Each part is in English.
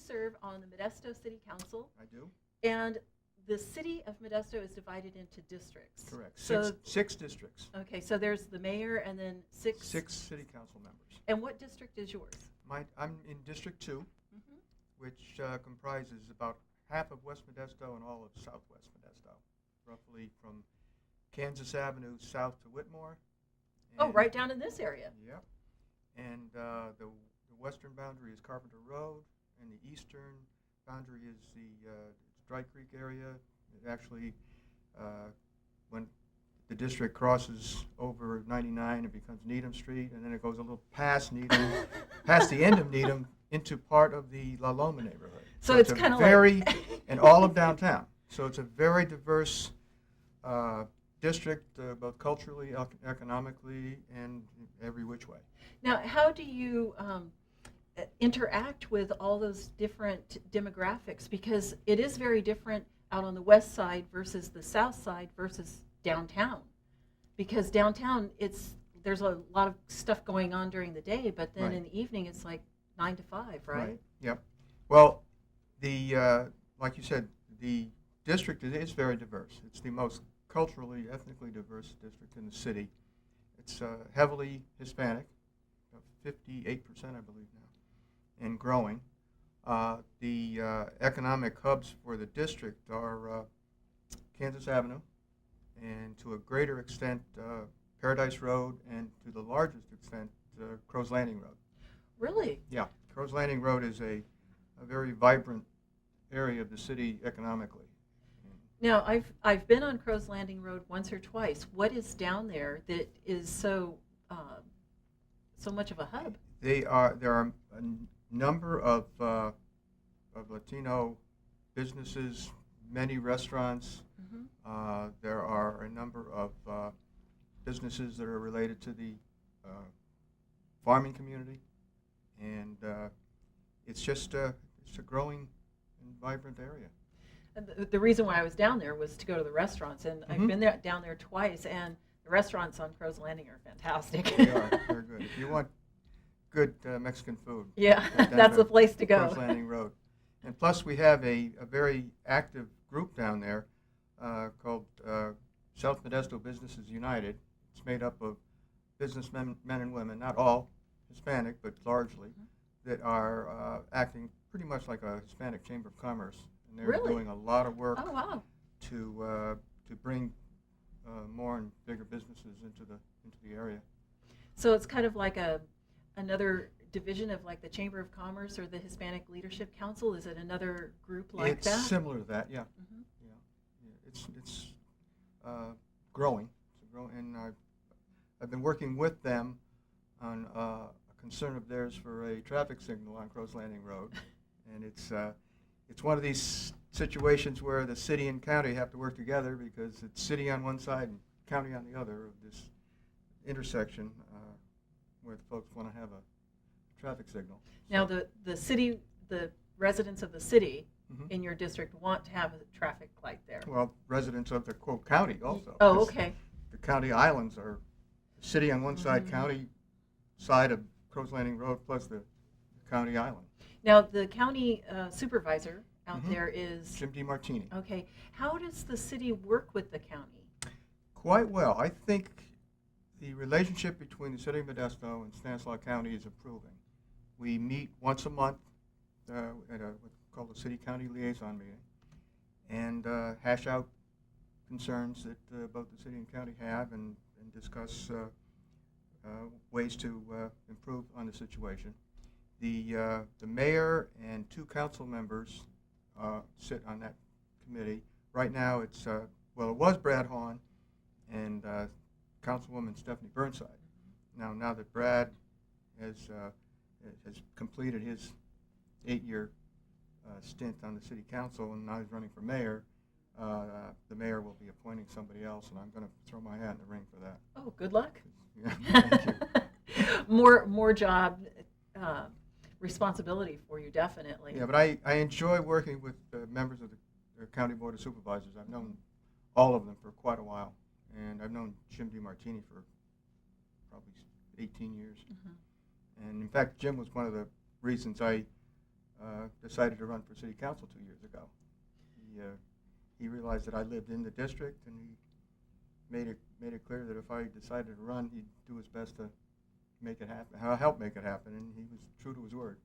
serve on the Modesto City Council, I do. and the city of Modesto is divided into districts. Correct. So, Six districts. okay, so there's the mayor and then six. Six city council members. And what district is yours? I'm in District 2, Mm-hmm. which comprises about half of West Modesto and all of Southwest Modesto, roughly from Kansas Avenue south to Whitmore. Oh, right down in this area. Yep. And the western boundary is Carpenter Road, and the eastern boundary is the Dry Creek area. It actually, when the district crosses over 99, it becomes Needham Street, and then it goes a little past Needham, past the end of Needham, into part of the La Loma neighborhood. So it's kind of very, and all of downtown. So it's a very diverse district, both culturally, economically, and every which way. Now, how do you interact with all those different demographics? Because it is very different out on the west side versus the south side versus downtown. Because downtown, there's a lot of stuff going on during the day, but then Right. in the evening, it's like 9 to 5, right? Yep. Well, like you said, the district is very diverse. It's the most culturally, ethnically diverse district in the city. It's heavily Hispanic, 58%, I believe now, and growing. The economic hubs for the district are Kansas Avenue, and to a greater extent, Paradise Road, and to the largest extent, Crow's Landing Road. Really? Yeah, Crow's Landing Road is a very vibrant area of the city economically. Now, I've been on Crow's Landing Road once or twice. What is down there that is so much of a hub? There are a number of Latino businesses, many restaurants. Mm-hmm. There are a number of businesses that are related to the farming community, and it's just it's a growing and vibrant area. And the reason why I was down there was to go to the restaurants, and I've been down there twice, and the restaurants on Crow's Landing are fantastic. They are. They're good. If you want good Mexican food, yeah, down that's the place to go. Crow's Landing Road. And plus, we have a very active group down there called South Modesto Businesses United. It's made up of businessmen, men and women, not all Hispanic, but largely, that are acting pretty much like a Hispanic Chamber of Commerce. And they're Really? doing a lot of work Oh, wow. to bring more and bigger businesses into the area. So it's kind of like another division of like the Chamber of Commerce or the Hispanic Leadership Council. Is it another group like It's that? similar to that, yeah. Mm-hmm. Yeah. It's growing. It's growing, and I've been working with them on a concern of theirs for a traffic signal on Crow's Landing Road, and it's one of these situations where the city and county have to work together because it's city on one side and county on the other of this intersection where the folks want to have a traffic signal. Now, the residents of the city Mhm. in your district want to have a traffic light there. Well, residents of the quote county also. Oh, 'cause okay. The county islands are city on one side, county side of Crow's Landing Road, plus the county island. Now, the county supervisor out Mhm. there is, Jim DiMartini. okay, how does the city work with the county? Quite well. I think the relationship between the city of Modesto and Stanislaus County is improving. We meet once a month at what's called a city-county liaison meeting and hash out concerns that both the city and county have and discuss ways to improve on the situation. The mayor and two council members sit on that committee. Right now it was Brad Hahn and Councilwoman Stephanie Burnside. Now that Brad has completed his 8-year stint on the city council and now he's running for mayor, the mayor will be appointing somebody else, and I'm going to throw my hat in the ring for that. Oh, good luck. Yeah, thank you. more job responsibility for you, definitely. Yeah, but I enjoy working with members of the County Board of Supervisors. I've known all of them for quite a while, and I've known Jim DiMartini for probably 18 years. Mm-hmm. And in fact, Jim was one of the reasons I decided to run for city council 2 years ago. He realized that I lived in the district, and he made it clear that if I decided to run, he'd do his best to make it happen, help make it happen, and he was true to his word.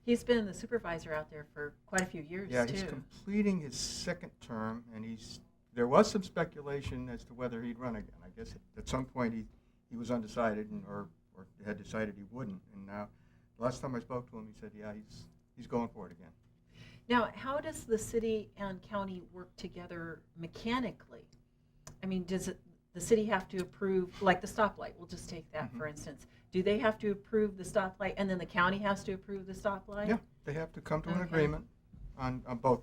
He's been the supervisor out there for quite a few years, Yeah, too. he's completing his second term, and there was some speculation as to whether he'd run again. I guess at some point he was undecided, or had decided he wouldn't. And now, last time I spoke to him, he said, yeah, he's going for it again. Now, how does the city and county work together mechanically? I mean, does the city have to approve, like the stoplight? We'll just take that for instance. Do they have to approve the stoplight, and then the county has to approve the stoplight? Yeah, they have to come to an agreement on both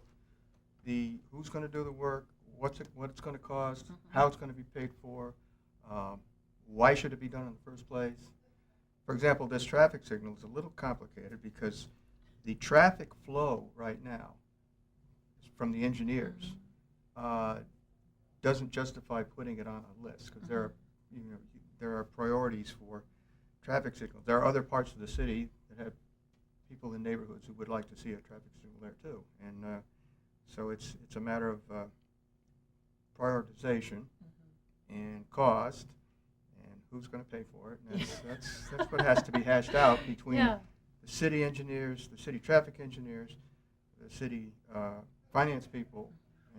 who's going to do the work, what it's going to cost, how it's going to be paid for, why should it be done in the first place. For example, this traffic signal is a little complicated because the traffic flow right now from the engineers doesn't justify putting it on a list, because there are priorities for traffic signals. There are other parts of the city that have people in neighborhoods who would like to see a traffic signal there too, and so it's a matter of prioritization and cost and who's going to pay for it. And that's what has to be hashed out between the city engineers, the city traffic engineers, the city finance people,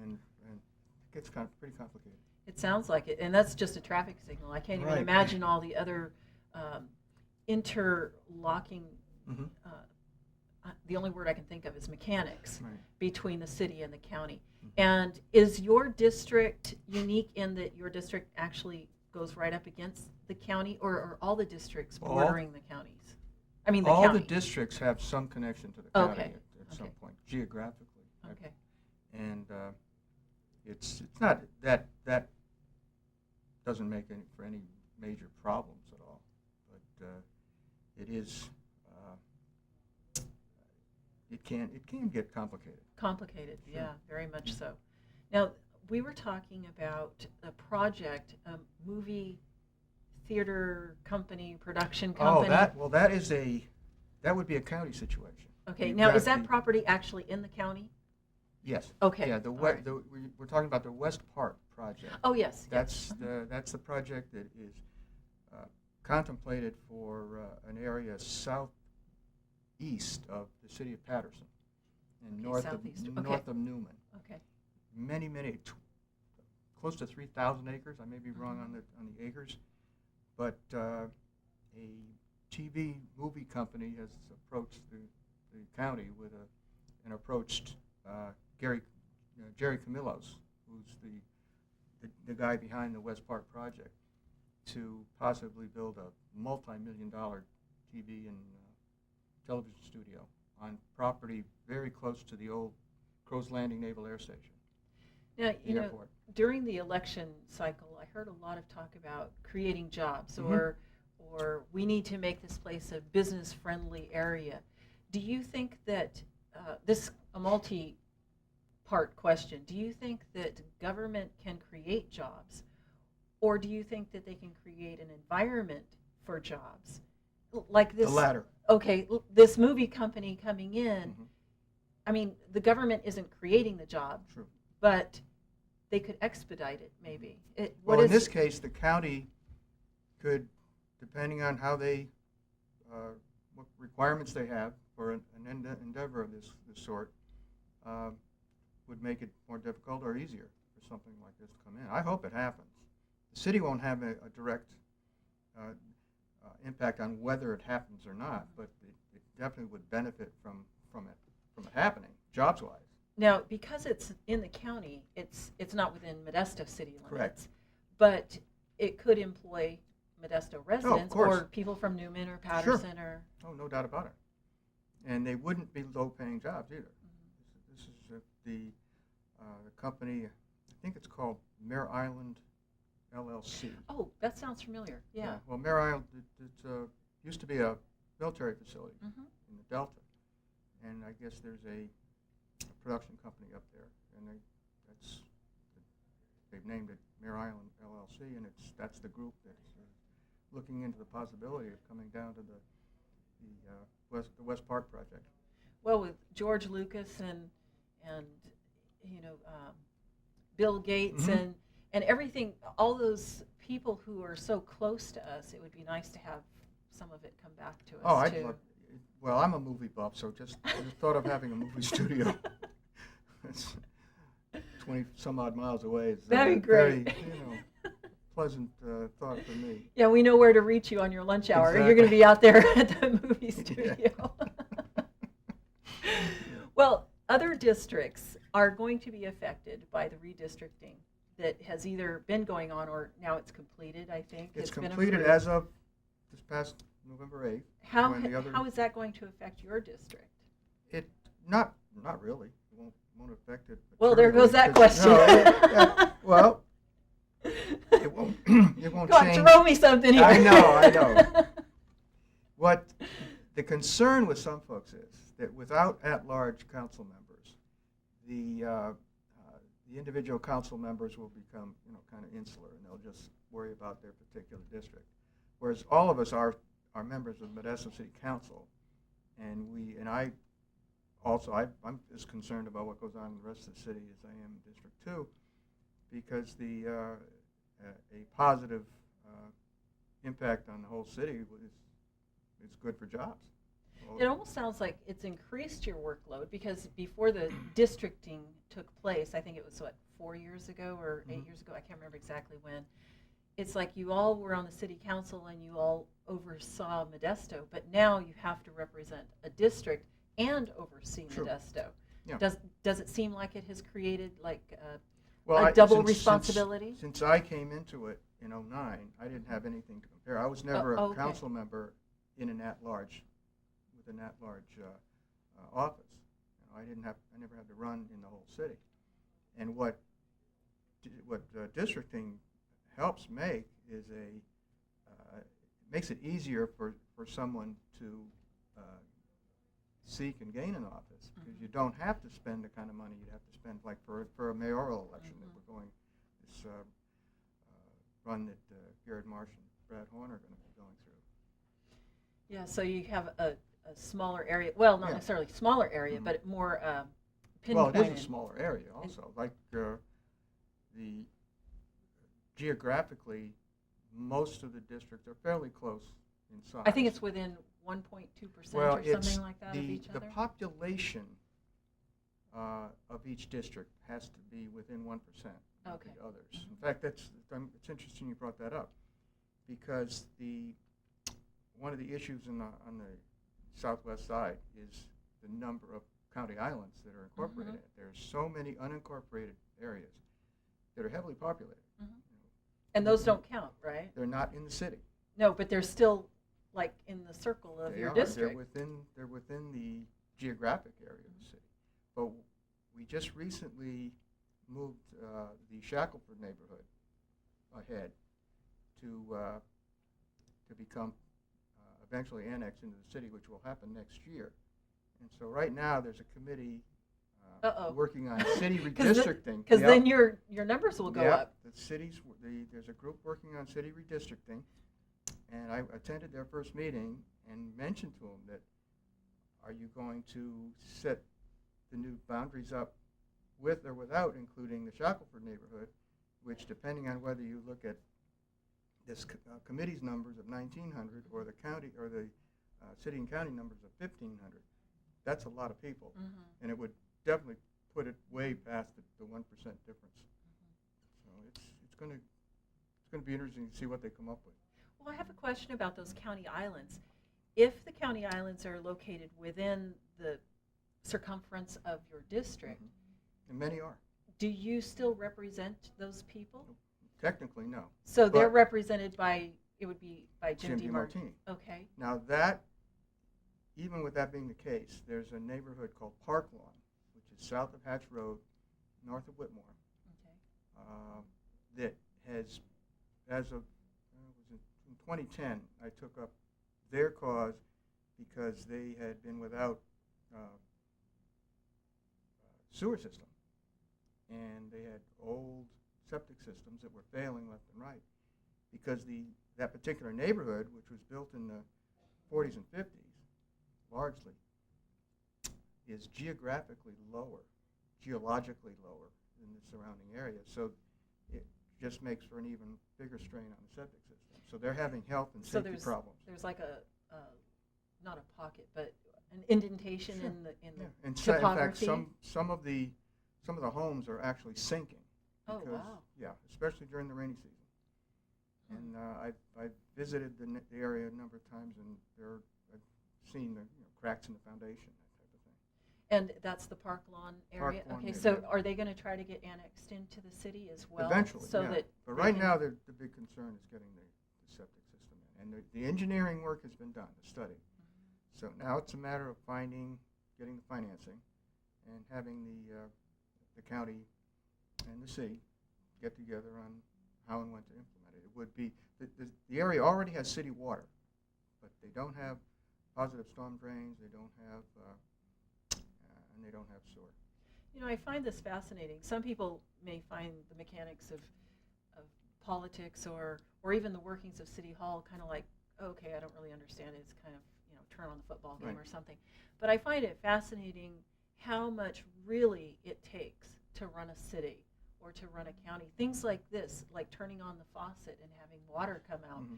and it gets pretty complicated. It sounds like it, and that's just a traffic signal. I can't even imagine all the other interlocking, the only word I can think of is mechanics, between the city and the county. And is your district unique in that your district actually goes right up against the county, or are all the districts bordering the counties? I mean, the all county. the districts have some connection to the county at some point, geographically. Okay. And it's not that doesn't make for any major problems at all, but it is it can get complicated. Complicated, Sure. yeah, very much so. Now, we were talking about a project, a movie theater company, production company. Oh, that would be a county situation. Okay, You've now got is that property actually in the county? Yes. Okay. Yeah, all right. we're talking about the West Park project. Oh, yes. That's the project that is contemplated for an area southeast of the city of Patterson and north of Newman. Okay. Many, close to 3,000 acres. I may be wrong on the acres, but a TV movie company has approached the county and approached Jerry Camillos, who's the guy behind the West Park project, to possibly build a multi-million-dollar TV and television studio on property very close to the old Crow's Landing Naval Air Station. Now, the airport. During the election cycle, I heard a lot of talk about creating jobs, or we need to make this place a business-friendly area. Do you think that this a multi-part question? Do you think that government can create jobs, or do you think that they can create an environment for jobs, like this? The latter. Okay, this movie company coming in. I mean, the government isn't creating the job, True. but they could expedite it, maybe. Well, in this case, the county could, depending on how what requirements they have for an endeavor of this sort, would make it more difficult or easier for something like this to come in. I hope it happens. The city won't have a direct impact on whether it happens or not, but it definitely would benefit from it happening, jobs-wise. Now, because it's in the county, it's not within Modesto city limits. Correct. But it could employ Modesto residents course. or people from Newman or Patterson or. Oh, no doubt about it. And they wouldn't be low-paying jobs either. This is the company, I think it's called Mare Island LLC. Oh, that sounds familiar. Yeah. Well, Mare Island it used to be a military facility in the Delta, and I guess there's a production company up there, and they've named it Mare Island LLC, and that's the group that's looking into the possibility of coming down to the West Park project. Well, with George Lucas and Bill Gates Mhm. and everything, all those people who are so close to us, it would be nice to have some of it come back to us Oh, I'd too. love. Well, I'm a movie buff, so just the thought of having a movie studio, it's 20 some odd miles away. Is That'd be very, great. pleasant thought for me. Yeah, we know where to reach you on your lunch hour. You're Exactly. going to be out there at the movie Yeah. studio. Well, other districts are going to be affected by the redistricting that has either been going on or now it's completed, I think. It's been completed approved. as of this past November 8th. How, when the other, how is that going to affect your district? It not really. It won't affect it. Well, there goes that because- question. No, well, it won't. It won't Go on, change. throw me something here. I know. What the concern with some folks is that without at-large council members, the individual council members will become, kind of insular, and they'll just worry about their particular district. Whereas all of us are members of Modesto City Council, and I also I'm as concerned about what goes on in the rest of the city as I am in District 2, because a positive impact on the whole city is good for jobs. It almost sounds like it's increased your workload because before the districting took place, I think it was 4 years ago or 8 years ago, I can't remember exactly when. It's like you all were on the city council and you all oversaw Modesto, but now you have to represent a district and oversee True. Modesto. Yeah. Does it seem like it has created like Well, a double since responsibility? Since I came into it in '09, I didn't have anything to compare. I was never a okay. council member in an at-large, with an at-large office. I never had to run in the whole city. And what districting helps make is makes it easier for someone to seek and gain an office, because you don't have to spend the kind of money you'd have to spend like for a mayoral election that we're going, this run that Garrett Marsh and Brad Horn are going to be going through. Yeah, so you have a smaller area, well, not Yeah. necessarily smaller area, Mhm. but more Well, pinpointed. it is a smaller area also. Like the geographically, most of the districts are fairly close in size. I think it's within 1.2% well, or something like that of each the other. population of each district has to be within 1% of Okay. the others. In fact, it's interesting you brought that up, because one of the issues on the southwest side is the number of county islands that are incorporated. There's so many unincorporated areas that are heavily populated. And those don't count, right? They're not in the city. No, but they're still like in the circle of They your are. district. They're within the geographic area of the city. But we just recently moved the Shackelford neighborhood ahead to become eventually annexed into the city, which will happen next year. And so right now there's a committee working on city redistricting. Because then your numbers will go up. There's a group working on city redistricting, and I attended their first meeting and mentioned to them that, are you going to set the new boundaries up with or without including the Shackelford neighborhood, which, depending on whether you look at this committee's numbers of 1,900 or the county or the city and county numbers of 1,500, that's a lot of people, and it would definitely put it way past the 1% difference. So it's going to be interesting to see what they come up with. Well, I have a question about those county islands. If the county islands are located within the circumference of your district, And many are. do you still represent those people? Technically, no. So they're But- represented by, it would be by Jim Jim DeMartini. DeMartini. Okay. Now even with that being the case, there's a neighborhood called Park Lawn, which is south of Hatch Road, north of Whitmore, that has, as of in 2010, I took up their cause because they had been without sewer system, and they had old septic systems that were failing left and right, because that particular neighborhood, which was built in the 40s and 50s, largely, is geographically lower, geologically lower than the surrounding area. So it just makes for an even bigger strain on the septic system. So they're having health and safety problems. There's like not a pocket, but an indentation Sure. in the In topography. fact, some of the homes are actually sinking. Oh, Because, wow. yeah, especially during the rainy season. And I've visited the area a number of times, and I've seen the cracks in the foundation, that type of thing. And that's the Park Lawn area? Park Lawn Okay, area. so are they going to try to get annexed into the city as well? Eventually, so yeah. That but they right can- now, the big concern is getting the septic system in. And the engineering work has been done, the study. Mm-hmm. So now it's a matter of getting the financing, and having the county and the city get together on how and when to implement it. It would be, the area already has city water, but they don't have positive storm drains, they don't have, and they don't have sewer. You know, I find this fascinating. Some people may find the mechanics of politics or even the workings of City Hall kind of like, okay, I don't really understand it. It's kind of, turn on the football game Right. or something. But I find it fascinating how much really it takes to run a city or to run a county. Things like this, like turning on the faucet and having water come out. Mm-hmm.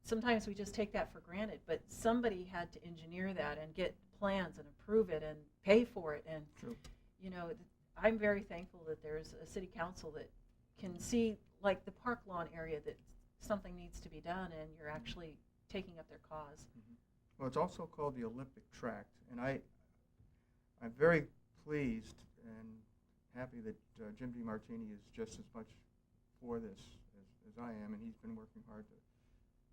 Sometimes we just take that for granted, but somebody had to engineer that and get plans and approve it and pay for it. And, True. I'm very thankful that there's a city council that can see, like the Park Lawn area, that something needs to be done and you're actually taking up their cause. Mm-hmm. Well, it's also called the Olympic Tract, and I'm very pleased and happy that Jim DiMartini is just as much for this as I am, and he's been working hard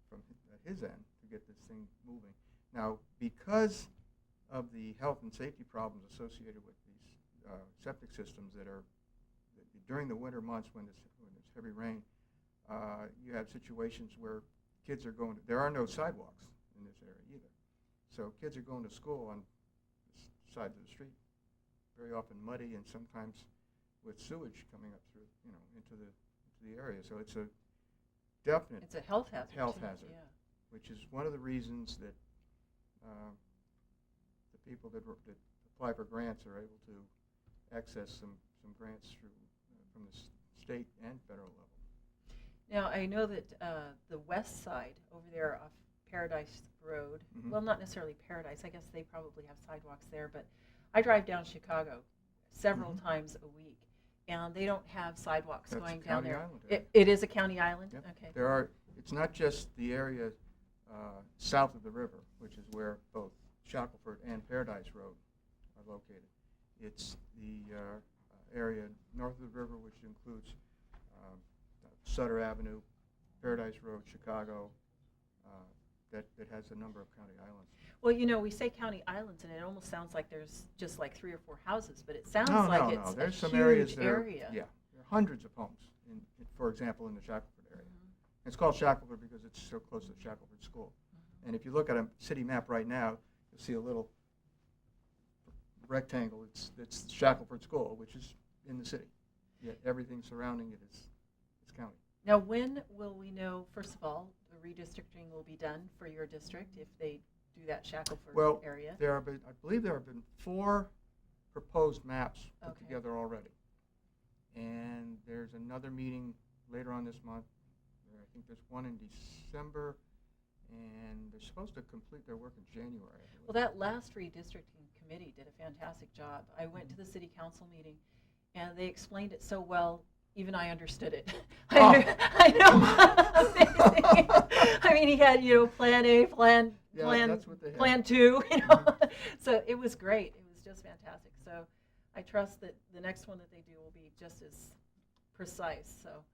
from his end to get this thing moving. Now, because of the health and safety problems associated with these septic systems that during the winter months when there's heavy rain, you have situations where kids are there are no sidewalks in this area either. So kids are going to school on sides of the street, very often muddy and sometimes with sewage coming up through, into the area. So it's a definite It's a health hazard. Health too. hazard. Yeah. which is one of the reasons that the people that apply for grants are able to access some grants from the state and federal level. Now, I know that the west side over there off Paradise Road, Mhm. well, not necessarily Paradise, I guess they probably have sidewalks there, but I drive down Chicago several Mhm. times a week, and they don't have sidewalks That's going a down county there. island area. It is a county island? Yep. Okay. It's not just the area south of the river, which is where both Shackelford and Paradise Road are located. It's the area north of the river, which includes Sutter Avenue, Paradise Road, Chicago, that has a number of county islands. Well, we say county islands, and it almost sounds like there's just like 3 or 4 houses, but it sounds No, like no. it's There's a some huge areas that area. Yeah, there are hundreds of homes, for example, in the Shackelford area. Mhm. It's called Shackelford because it's so close to the Shackelford School. Mhm. And if you look at a city map right now, you'll see a little rectangle. It's Shackelford School, which is in the city. Yet everything surrounding it is county. Now, when will we know, first of all, the redistricting will be done for your district if they do that Shackelford Well, area? I believe there have been 4 proposed maps put Okay. together already. And there's another meeting later on this month. I think there's one in December, and they're supposed to complete their work in January, I believe. Well, that last redistricting committee did a fantastic job. I went to the city council meeting, and they explained it so well, even I understood it. I know. Amazing. I mean, he had, plan A, plan that's what they have. plan 2, So it was great. It was just fantastic. So I trust that the next one that they do will be just as precise. So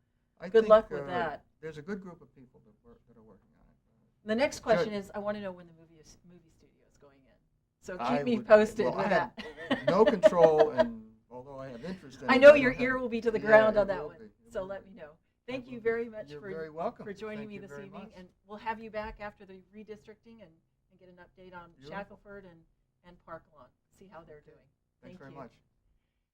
I good think, luck with that. There's a good group of people that are working on it. The next question Good. is, I want to know when the movie studio is going in. So I keep me would- posted well, with I that. have no control, and although I have interest in it, I know don't your have- ear will be to the Yeah, ground it on that will one. be. It So will let be. me know. I Thank will you be. very much You're for very welcome. for joining Thank me you this very evening, much. and we'll have you back after the redistricting and get an update on Beautiful. Shackelford and Park Lawn. See how they're doing. Thanks Thank very you. much.